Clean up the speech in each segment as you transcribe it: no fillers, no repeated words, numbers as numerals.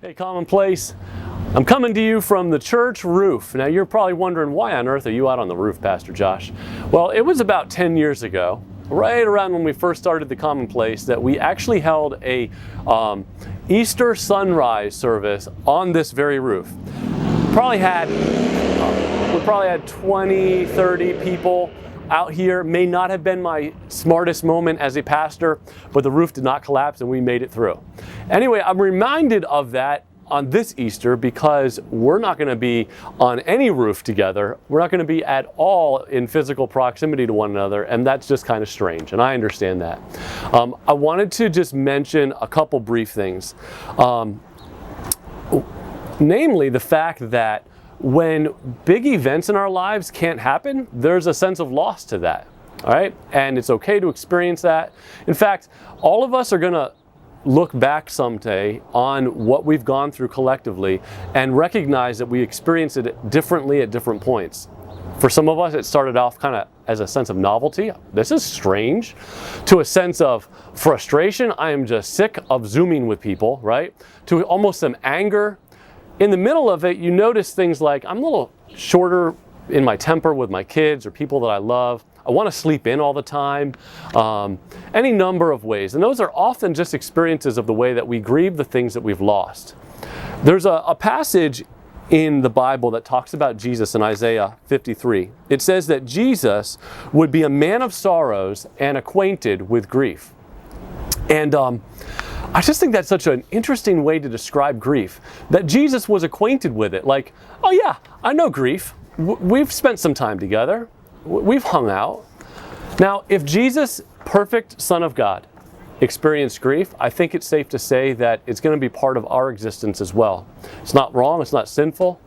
Hey, Commonplace. I'm coming to you from the church roof. Now, you're probably wondering, why on earth are you out on the roof, Pastor Josh? Well, it was about 10 years ago, right around when we first started the Commonplace, that we actually held a Easter sunrise service on this very roof. We probably had 20, 30 people out here. May not have been my smartest moment as a pastor, but the roof did not collapse and we made it through. Anyway, I'm reminded of that on this Easter because we're not going to be on any roof together. We're not going to be at all in physical proximity to one another, and that's just kind of strange, and I understand that. I wanted to just mention a couple brief things. Namely, the fact that when big events in our lives can't happen, there's a sense of loss to that, all right? And it's okay to experience that. In fact, all of us are going to look back someday on what we've gone through collectively and recognize that we experience it differently at different points. For some of us, it started off kind of as a sense of novelty. This is strange. To a sense of frustration. I am just sick of Zooming with people, right? To almost some anger. In the middle of it, you notice things like, I'm a little shorter in my temper with my kids or people that I love. I want to sleep in all the time. Any number of ways. And those are often just experiences of the way that we grieve the things that we've lost. There's a passage in the Bible that talks about Jesus in Isaiah 53. It says that Jesus would be a man of sorrows and acquainted with grief. And I just think that's such an interesting way to describe grief, that Jesus was acquainted with it. Like, oh yeah, I know grief. We've spent some time together. We've hung out. Now, if Jesus, perfect Son of God, experienced grief, I think it's safe to say that it's going to be part of our existence as well. It's not wrong, it's not sinful.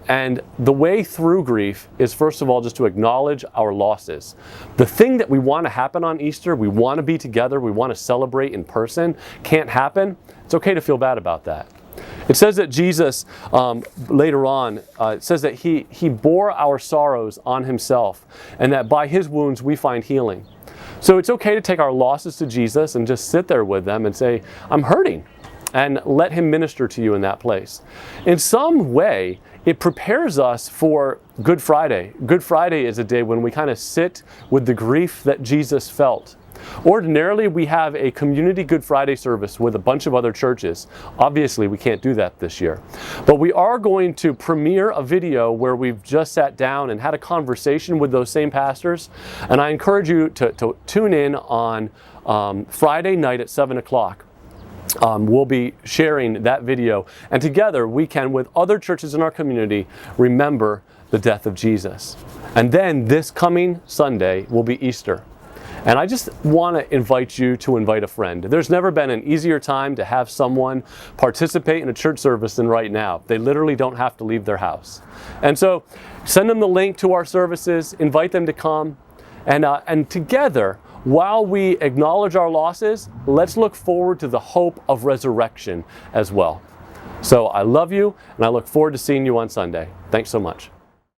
And the way through grief is, first of all, just to acknowledge our losses. The thing that we want to happen on Easter, we want to be together, we want to celebrate in person, can't happen. It's okay to feel bad about that. It says that Jesus, later on, it says that he bore our sorrows on himself, and that by his wounds we find healing. So it's okay to take our losses to Jesus and just sit there with them and say, I'm hurting, and let him minister to you in that place. In some way, it prepares us for Good Friday. Good Friday is a day when we kind of sit with the grief that Jesus felt. Ordinarily, we have a community Good Friday service with a bunch of other churches. Obviously, we can't do that this year. But we are going to premiere a video where we've just sat down and had a conversation with those same pastors. And I encourage you to tune in on Friday night at 7 o'clock. We'll be sharing that video, and together we can, with other churches in our community, remember the death of Jesus. And then this coming Sunday will be Easter. And I just want to invite you to invite a friend. There's never been an easier time to have someone participate in a church service than right now. They literally don't have to leave their house. And so send them the link to our services, invite them to come, and together, while we acknowledge our losses, let's look forward to the hope of resurrection as well. So I love you, and I look forward to seeing you on Sunday. Thanks so much.